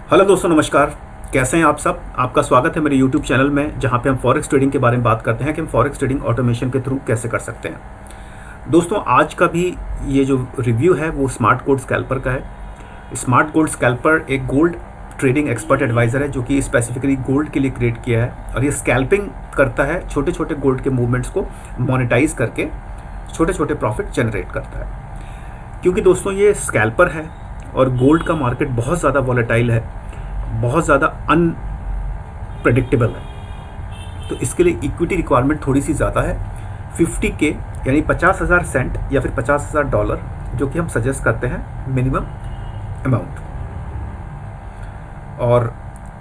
Hello दोस्तों, नमस्कार। कैसे हैं आप सब? आपका स्वागत है मेरे यूट्यूब चैनल में, जहां पे हम फॉरेक्स ट्रेडिंग के बारे में बात करते हैं कि हम फॉरेक्स ट्रेडिंग ऑटोमेशन के थ्रू कैसे कर सकते हैं। दोस्तों, आज का भी ये जो रिव्यू है वो स्मार्ट गोल्ड स्कैल्पर का है। स्मार्ट गोल्ड स्कैल्पर एक गोल्ड ट्रेडिंग एक्सपर्ट एडवाइज़र है जो कि स्पेसिफिकली गोल्ड के लिए क्रिएट किया है, और ये स्कैल्पिंग करता है, छोटे छोटे गोल्ड के मूवमेंट्स को मोनेटाइज करके छोटे छोटे प्रॉफिट जनरेट करता है। क्योंकि दोस्तों ये स्कैल्पर है और गोल्ड का मार्केट बहुत ज़्यादा वॉलेटाइल है, बहुत ज़्यादा अनप्रडिक्टेबल है, तो इसके लिए इक्विटी रिक्वायरमेंट थोड़ी सी ज़्यादा है। 50K यानी 50,000 सेंट या फिर $50,000 जो कि हम सजेस्ट करते हैं मिनिमम अमाउंट। और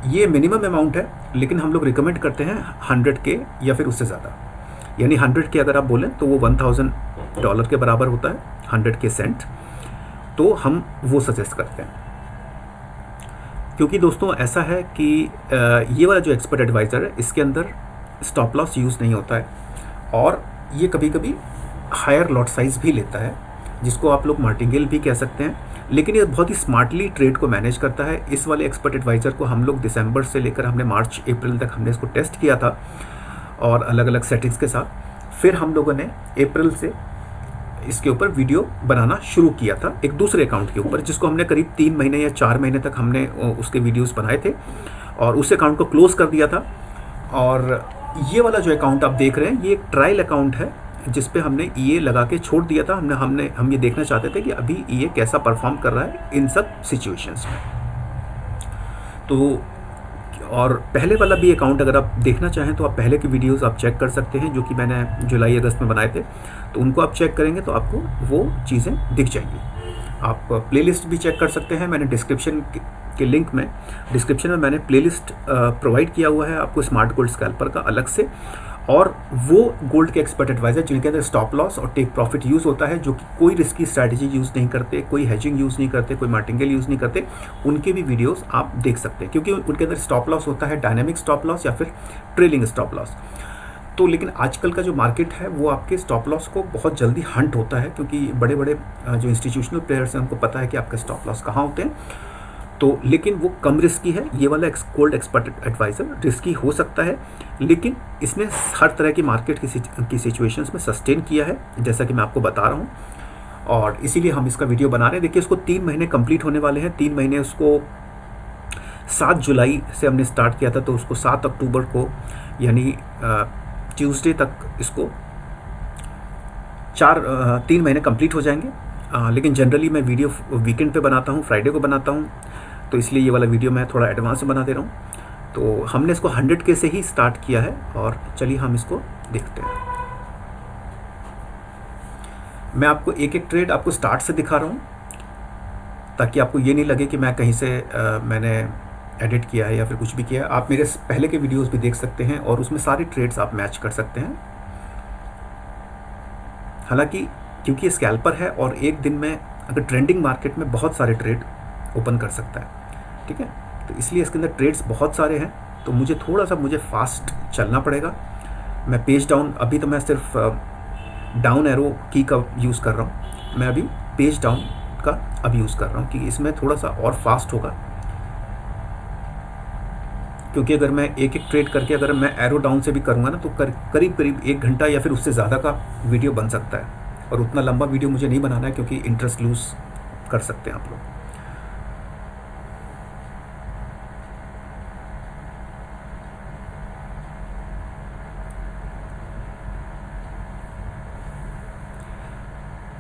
ये मिनिमम अमाउंट है, लेकिन हम लोग रिकमेंड करते हैं 100K या फिर उससे ज़्यादा। यानी 100K अगर आप बोलें तो वो $1,000 के बराबर होता है, 100K सेंट, तो हम वो सजेस्ट करते हैं। क्योंकि दोस्तों ऐसा है कि ये वाला जो एक्सपर्ट एडवाइज़र है इसके अंदर स्टॉप लॉस यूज़ नहीं होता है, और ये कभी कभी हायर लॉट साइज़ भी लेता है, जिसको आप लोग मार्टिंगेल भी कह सकते हैं। लेकिन ये बहुत ही स्मार्टली ट्रेड को मैनेज करता है। इस वाले एक्सपर्ट एडवाइज़र को हम लोग दिसंबर से लेकर हमने मार्च अप्रैल तक हमने इसको टेस्ट किया था, और अलग अलग सेटिंग्स के साथ। फिर हम लोगों ने अप्रैल से इसके ऊपर वीडियो बनाना शुरू किया था एक दूसरे अकाउंट के ऊपर, जिसको हमने करीब 3 महीने या 4 महीने तक हमने उसके वीडियोस बनाए थे, और उस अकाउंट को क्लोज कर दिया था। और ये वाला जो अकाउंट आप देख रहे हैं ये एक ट्रायल अकाउंट है, जिस पे हमने ईए लगा के छोड़ दिया था। हम ये देखना चाहते थे कि अभी ईए कैसा परफॉर्म कर रहा है इन सब सिचुएशंस में। तो और पहले वाला भी अकाउंट अगर आप देखना चाहें तो आप पहले की वीडियोस आप चेक कर सकते हैं, जो कि मैंने जुलाई अगस्त में बनाए थे। तो उनको आप चेक करेंगे तो आपको वो चीज़ें दिख जाएंगी। आप प्लेलिस्ट भी चेक कर सकते हैं। मैंने डिस्क्रिप्शन में मैंने प्लेलिस्ट प्रोवाइड किया हुआ है आपको स्मार्ट गोल्ड स्कैल्पर का अलग से। और वो गोल्ड के एक्सपर्ट एडवाइज़र जिनके अंदर स्टॉप लॉस और टेक प्रॉफिट यूज़ होता है, जो कि कोई रिस्की स्ट्रैटेजी यूज़ नहीं करते, कोई हेजिंग यूज़ नहीं करते, कोई मार्टिंगेल यूज़ नहीं करते, उनके भी वीडियोस आप देख सकते हैं। क्योंकि उनके अंदर स्टॉप लॉस होता है डायनामिक स्टॉप लॉस या फिर ट्रेलिंग स्टॉप लॉस। तो लेकिन आजकल का जो मार्केट है वो आपके स्टॉप लॉस को बहुत जल्दी हंट होता है, क्योंकि बड़े बड़े जो इंस्टीट्यूशनल प्लेयर्स हैं उनको पता है कि आपके स्टॉप लॉस कहाँ होते हैं। तो लेकिन वो कम रिस्की है। ये वाला गोल्ड एक्सपर्ट एडवाइज़र रिस्की हो सकता है, लेकिन इसने हर तरह की मार्केट की सिचुएशंस में सस्टेन किया है, जैसा कि मैं आपको बता रहा हूँ। और इसीलिए हम इसका वीडियो बना रहे हैं। देखिए, इसको 3 महीने कंप्लीट होने वाले हैं। 3 महीने उसको 7 जुलाई से हमने स्टार्ट किया था, तो उसको 7 अक्टूबर को यानी ट्यूसडे तक इसको 3 महीने कंप्लीट हो जाएंगे। लेकिन जनरली मैं वीडियो वीकेंड पे बनाता हूँ, फ्राइडे को बनाता हूँ, तो इसलिए ये वाला वीडियो मैं थोड़ा एडवांस में बना दे रहा हूँ। तो हमने इसको 100K से ही स्टार्ट किया है, और चलिए हम इसको देखते हैं। मैं आपको एक एक ट्रेड आपको स्टार्ट से दिखा रहा हूँ, ताकि आपको ये नहीं लगे कि मैं कहीं से मैंने एडिट किया है या फिर कुछ भी किया है। आप मेरे पहले के वीडियोस भी देख सकते हैं, और उसमें सारे ट्रेड्स आप मैच कर सकते हैं। हालांकि क्योंकि ये स्कैल्पर है, और एक दिन में अगर ट्रेंडिंग मार्केट में बहुत सारे ट्रेड ओपन कर सकता है, ठीक है, तो इसलिए इसके अंदर ट्रेड्स बहुत सारे हैं। तो मुझे फास्ट चलना पड़ेगा। मैं पेज डाउन, अभी तो मैं सिर्फ डाउन एरो की का यूज़ कर रहा हूँ। मैं अभी पेज डाउन का अब यूज़ कर रहा हूँ, कि इसमें थोड़ा सा और फास्ट होगा। क्योंकि अगर मैं एक एक ट्रेड करके अगर मैं एरो डाउन से भी करूँगा ना, तो करीब 1 घंटा या फिर उससे ज़्यादा का वीडियो बन सकता है। और उतना लंबा वीडियो मुझे नहीं बनाना है, क्योंकि इंटरेस्ट लूज कर सकते हैं आप लोग।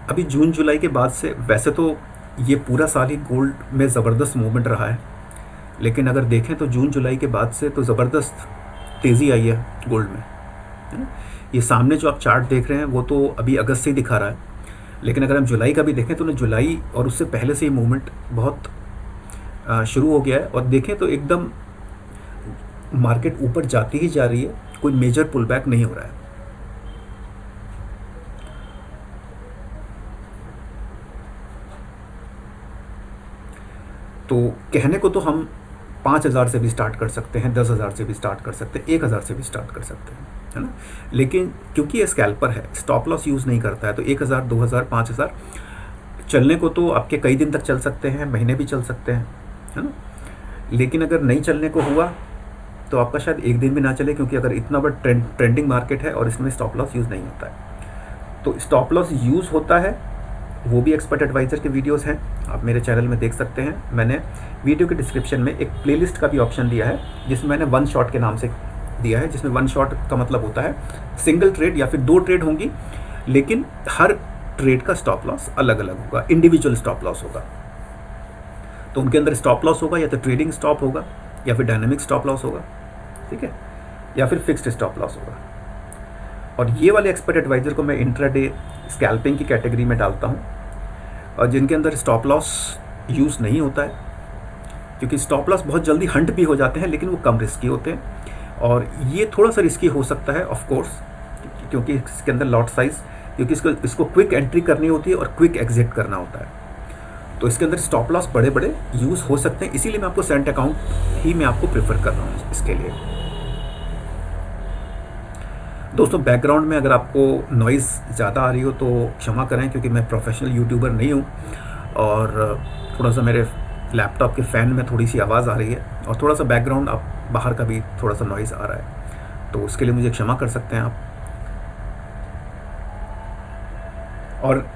अभी जून जुलाई के बाद से वैसे तो ये पूरा साल ही गोल्ड में ज़बरदस्त मूवमेंट रहा है, लेकिन अगर देखें तो जून जुलाई के बाद से तो ज़बरदस्त तेज़ी आई है गोल्ड में, है ना। ये सामने जो आप चार्ट देख रहे हैं वो तो अभी अगस्त से ही दिखा रहा है, लेकिन अगर हम जुलाई का भी देखें तो ना, जुलाई और उससे पहले से ही मूवमेंट बहुत शुरू हो गया है। और देखें तो एकदम मार्केट ऊपर जाती ही जा रही है, कोई मेजर पुल बैक नहीं हो रहा है। तो कहने को तो हम 5,000 से भी स्टार्ट कर सकते हैं, 10,000 से भी स्टार्ट कर सकते हैं, 1,000 से भी स्टार्ट कर सकते हैं, है ना। लेकिन क्योंकि ये स्कैल्पर है, स्टॉप लॉस यूज़ नहीं करता है, तो 1,000, 2,000, 5,000 चलने को तो आपके कई दिन तक चल सकते हैं, महीने भी चल सकते हैं, है ना। लेकिन अगर नहीं चलने को हुआ तो आपका शायद एक दिन भी ना चले, क्योंकि अगर इतना बड़ा ट्रेंडिंग मार्केट है और इसमें स्टॉप लॉस यूज़ नहीं होता है। तो स्टॉप लॉस यूज़ होता है, वो भी एक्सपर्ट एडवाइज़र के वीडियोस हैं, आप मेरे चैनल में देख सकते हैं। मैंने वीडियो के डिस्क्रिप्शन में एक प्लेलिस्ट का भी ऑप्शन दिया है, जिसमें मैंने वन शॉट के नाम से दिया है, जिसमें वन शॉट का मतलब होता है सिंगल ट्रेड या फिर 2 ट्रेड होंगी, लेकिन हर ट्रेड का स्टॉप लॉस अलग अलग होगा, इंडिविजुअल स्टॉप लॉस होगा। तो उनके अंदर स्टॉप लॉस होगा या तो ट्रेडिंग स्टॉप होगा या फिर डायनामिक स्टॉप लॉस होगा, ठीक है, या फिर फिक्स्ड स्टॉप लॉस होगा। और ये वाले एक्सपर्ट एडवाइज़र को मैं इंट्राडे स्कैल्पिंग की कैटेगरी में डालता हूँ, और जिनके अंदर स्टॉप लॉस यूज़ नहीं होता है, क्योंकि स्टॉप लॉस बहुत जल्दी हंट भी हो जाते हैं, लेकिन वो कम रिस्की होते हैं। और ये थोड़ा सा रिस्की हो सकता है ऑफ कोर्स, क्योंकि इसके अंदर लॉट साइज़, क्योंकि इसको क्विक एंट्री करनी होती है और क्विक एग्जिट करना होता है, तो इसके अंदर स्टॉप लॉस बड़े बड़े यूज़ हो सकते हैं। इसीलिए मैं आपको सेंट अकाउंट ही मैं आपको प्रेफर कर रहा हूँ इसके लिए। दोस्तों, बैकग्राउंड में अगर आपको नॉइज़ ज़्यादा आ रही हो तो क्षमा करें, क्योंकि मैं प्रोफेशनल यूट्यूबर नहीं हूँ, और थोड़ा सा मेरे लैपटॉप के फ़ैन में थोड़ी सी आवाज़ आ रही है, और थोड़ा सा बैकग्राउंड आप बाहर का भी थोड़ा सा नॉइज़ आ रहा है, तो उसके लिए मुझे क्षमा कर सकते हैं आप। और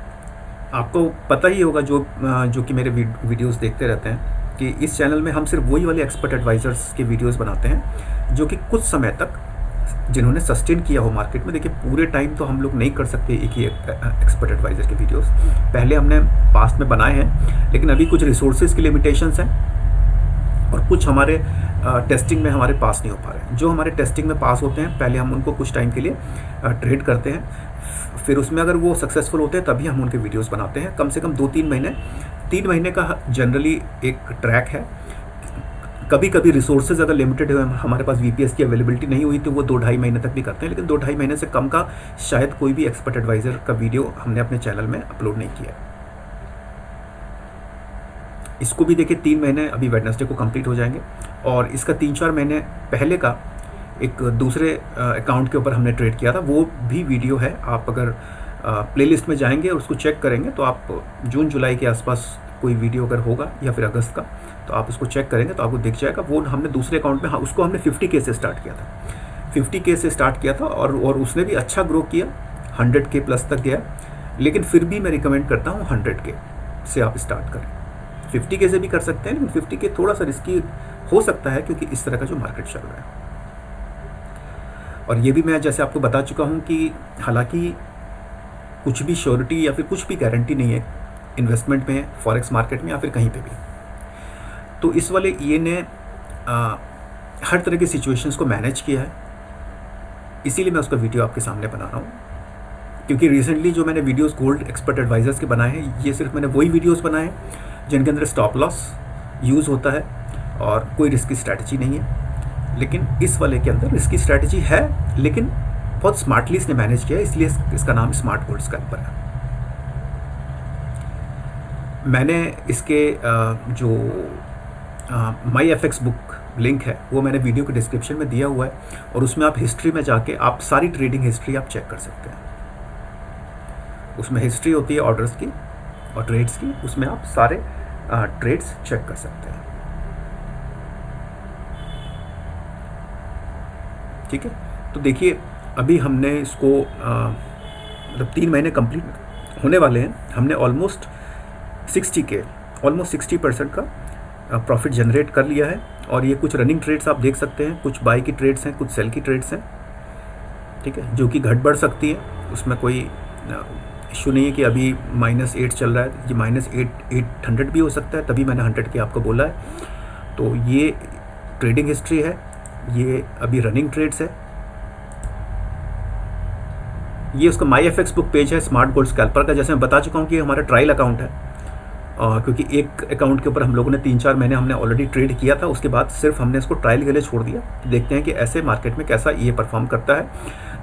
आपको पता ही होगा जो कि मेरे वीडियोस देखते रहते हैं, कि इस चैनल में हम सिर्फ वही वाले एक्सपर्ट एडवाइज़र्स के वीडियोस बनाते हैं जो कि कुछ समय तक जिन्होंने सस्टेन किया हो मार्केट में। देखिए, पूरे टाइम तो हम लोग नहीं कर सकते एक ही एक्सपर्ट एडवाइज़र के वीडियोस। पहले हमने पास्ट में बनाए हैं, लेकिन अभी कुछ रिसोर्सेज की लिमिटेशंस हैं और कुछ हमारे टेस्टिंग में हमारे पास नहीं हो पा रहे। जो हमारे टेस्टिंग में पास होते हैं, पहले हम उनको कुछ टाइम के लिए ट्रेड करते हैं, फिर उसमें अगर वो सक्सेसफुल होते हैं तभी हम उनके वीडियोस बनाते हैं। कम से कम 2-3 महीने, 3 महीने का जनरली एक ट्रैक है। कभी कभी रिसोर्सेज अगर लिमिटेड है, हमारे पास वीपीएस की अवेलेबिलिटी नहीं हुई, तो वो 2-2.5 महीने तक भी करते हैं, लेकिन 2-2.5 महीने से कम का शायद कोई भी एक्सपर्ट एडवाइज़र का वीडियो हमने अपने चैनल में अपलोड नहीं किया। इसको भी देखिए, 3 महीने अभी वेडनेसडे को कंप्लीट हो जाएंगे, और इसका 3-4 महीने पहले का एक दूसरे अकाउंट के ऊपर हमने ट्रेड किया था, वो भी वीडियो है। आप अगर प्लेलिस्ट में जाएंगे और उसको चेक करेंगे, तो आप जून जुलाई के आसपास कोई वीडियो अगर होगा, या फिर अगस्त का, तो आप उसको चेक करेंगे तो आपको दिख जाएगा। वो हमने दूसरे अकाउंट में, हाँ, उसको हमने 50K से स्टार्ट किया था, 50K से स्टार्ट किया था, और उसने भी अच्छा ग्रो किया, 100K प्लस तक गया। लेकिन फिर भी मैं रिकमेंड करता हूँ 100K से आप स्टार्ट करें। 50K से भी कर सकते हैं, लेकिन 50K थोड़ा सा रिस्की हो सकता है, क्योंकि इस तरह का जो मार्केट चल रहा है। और ये भी मैं जैसे आपको बता चुका हूँ कि हालांकि कुछ भी श्योरिटी या फिर कुछ भी गारंटी नहीं है इन्वेस्टमेंट में, फॉरेक्स मार्केट में या फिर कहीं पे भी। तो इस वाले ये ने हर तरह की सिचुएशंस को मैनेज किया है, इसीलिए मैं उसका वीडियो आपके सामने बना रहा हूँ। क्योंकि रिसेंटली जो मैंने वीडियोस गोल्ड एक्सपर्ट एडवाइजर्स के बनाए हैं, ये सिर्फ मैंने वही वीडियोस बनाए हैं जिनके अंदर स्टॉप लॉस यूज़ होता है और कोई रिस्की स्ट्रैटेजी नहीं है। लेकिन इस वाले के अंदर रिस्की स्ट्रैटेजी है, लेकिन बहुत स्मार्टली इसने मैनेज किया है, इसलिए इसका नाम स्मार्ट गोल्ड स्कैल्पर है। मैंने इसके जो माई एफएक्स बुक लिंक है वो मैंने वीडियो के डिस्क्रिप्शन में दिया हुआ है, और उसमें आप हिस्ट्री में जाके आप सारी ट्रेडिंग हिस्ट्री आप चेक कर सकते हैं। उसमें हिस्ट्री होती है ऑर्डर्स की और ट्रेड्स की, उसमें आप सारे ट्रेड्स चेक कर सकते हैं। ठीक है, तो देखिए अभी हमने इसको मतलब 3 महीने कंप्लीट होने वाले हैं, हमने ऑलमोस्ट 60% का प्रॉफिट जनरेट कर लिया है। और ये कुछ रनिंग ट्रेड्स आप देख सकते हैं, कुछ बाई की ट्रेड्स हैं, कुछ सेल की ट्रेड्स हैं, ठीक है, जो कि घट बढ़ सकती है, उसमें कोई इशू नहीं है कि अभी -8 चल रहा है, ये -800 भी हो सकता है, तभी मैंने 100 के आपको बोला है। तो ये ट्रेडिंग हिस्ट्री है, ये अभी रनिंग ट्रेड्स है। ये उसका माई एफएक्स बुक पेज है स्मार्ट गोल्ड स्कैल्पर का। जैसे मैं बता चुका हूँ कि हमारा ट्रायल अकाउंट है, क्योंकि एक अकाउंट के ऊपर हम लोगों ने 3-4 महीने हमने ऑलरेडी ट्रेड किया था, उसके बाद सिर्फ हमने इसको ट्रायल के लिए छोड़ दिया। देखते हैं कि ऐसे मार्केट में कैसा ये परफॉर्म करता है।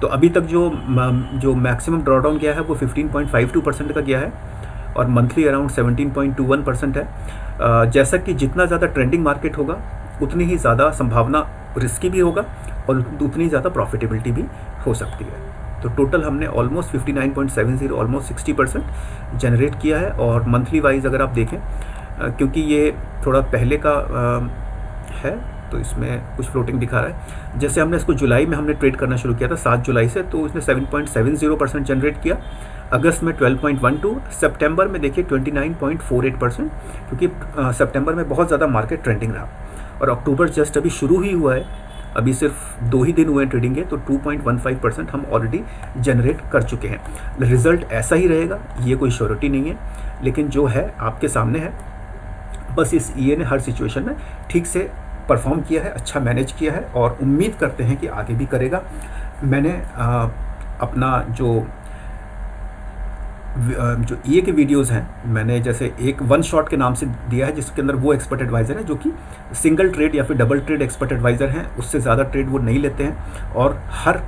तो अभी तक जो मैक्सिमम ड्रॉडाउन गया है वो 15.52% का गया है, और मंथली अराउंड 17.21% है। जैसा कि जितना ज़्यादा ट्रेंडिंग मार्केट होगा उतनी ही ज़्यादा संभावना रिस्की भी होगा और उतनी ज़्यादा प्रॉफिटेबिलिटी भी हो सकती है। तो टोटल हमने ऑलमोस्ट 59.70 ऑलमोस्ट 60% जनरेट किया है। और मंथली वाइज अगर आप देखें, क्योंकि ये थोड़ा पहले का है, तो इसमें कुछ फ्लोटिंग दिखा रहा है। जैसे हमने इसको जुलाई में हमने ट्रेड करना शुरू किया था 7 जुलाई से, तो उसने 7.70% जनरेट किया। अगस्त में 12.12, सितंबर में देखिए 29.48%, क्योंकि सितंबर में बहुत ज़्यादा मार्केट ट्रेंडिंग रहा। और अक्टूबर जस्ट अभी शुरू ही हुआ है, अभी सिर्फ 2 ही दिन हुए हैं ट्रेडिंग के, तो 2.15% हम ऑलरेडी जनरेट कर चुके हैं। रिजल्ट ऐसा ही रहेगा, ये कोई श्योरिटी नहीं है, लेकिन जो है आपके सामने है। बस इस ईए ने हर सिचुएशन में ठीक से परफॉर्म किया है, अच्छा मैनेज किया है, और उम्मीद करते हैं कि आगे भी करेगा। मैंने अपना जो ईए के वीडियोस हैं, मैंने जैसे एक वन शॉट के नाम से दिया है, जिसके अंदर वो एक्सपर्ट एडवाइज़र है जो कि सिंगल ट्रेड या फिर डबल ट्रेड एक्सपर्ट एडवाइज़र हैं, उससे ज़्यादा ट्रेड वो नहीं लेते हैं, और हर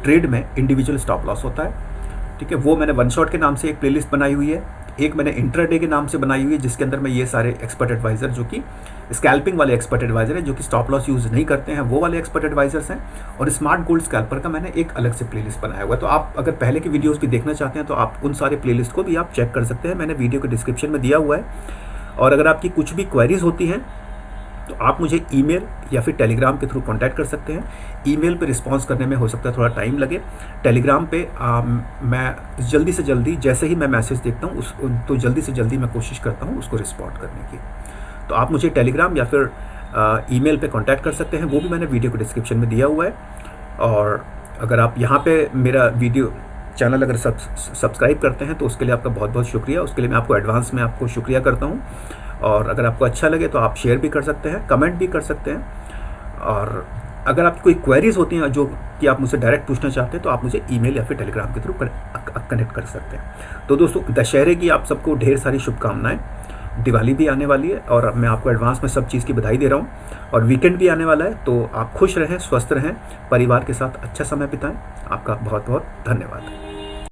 ट्रेड में इंडिविजुअल स्टॉप लॉस होता है। ठीक है, वो मैंने वन शॉट के नाम से एक प्लेलिस्ट बनाई हुई है, एक मैंने इंट्राडे के नाम से बनाई हुई है, जिसके अंदर मैं ये सारे एक्सपर्ट एडवाइज़र जो कि स्कैल्पिंग वाले एक्सपर्ट एडवाइज़र हैं, जो कि स्टॉप लॉस यूज़ नहीं करते हैं, वो वाले एक्सपर्ट एडवाइज़र्स हैं। और स्मार्ट गोल्ड स्कैल्पर का मैंने एक अलग से प्लेलिस्ट बनाया हुआ है। तो आप अगर पहले की वीडियोस भी देखना चाहते हैं तो आप उन सारे प्लेलिस्ट को भी आप चेक कर सकते हैं, मैंने वीडियो के डिस्क्रिप्शन में दिया हुआ है। और अगर आपकी कुछ भी क्वेरीज होती हैं तो आप मुझे ईमेल या फिर टेलीग्राम के थ्रू कांटेक्ट कर सकते हैं। ईमेल पे रिस्पांस करने में हो सकता है थोड़ा टाइम लगे, टेलीग्राम पे मैं जल्दी से जल्दी, जैसे ही मैं मैसेज देखता हूँ तो जल्दी से जल्दी मैं कोशिश करता हूँ उसको रिस्पॉन्ड करने की। तो आप मुझे टेलीग्राम या फिर ईमेल पे कांटेक्ट कर सकते हैं, वो भी मैंने वीडियो के डिस्क्रिप्शन में दिया हुआ है। और अगर आप यहाँ पे मेरा वीडियो चैनल अगर सब्सक्राइब करते हैं तो उसके लिए आपका बहुत बहुत शुक्रिया, उसके लिए मैं आपको एडवांस में आपको शुक्रिया करता हूँ। और अगर आपको अच्छा लगे तो आप शेयर भी कर सकते हैं, कमेंट भी कर सकते हैं। और अगर आपकी कोई क्वेरीज होती हैं जो कि आप मुझसे डायरेक्ट पूछना चाहते हैं तो आप मुझे ईमेल या फिर टेलीग्राम के थ्रू कनेक्ट कर सकते हैं। तो दोस्तों, दशहरे की आप सबको ढेर सारी शुभकामनाएं। दिवाली भी आने वाली है और मैं आपको एडवांस में सब चीज़ की बधाई दे रहा हूँ। और वीकेंड भी आने वाला है, तो आप खुश रहें, स्वस्थ रहें, परिवार के साथ अच्छा समय बिताएं। आपका बहुत बहुत धन्यवाद।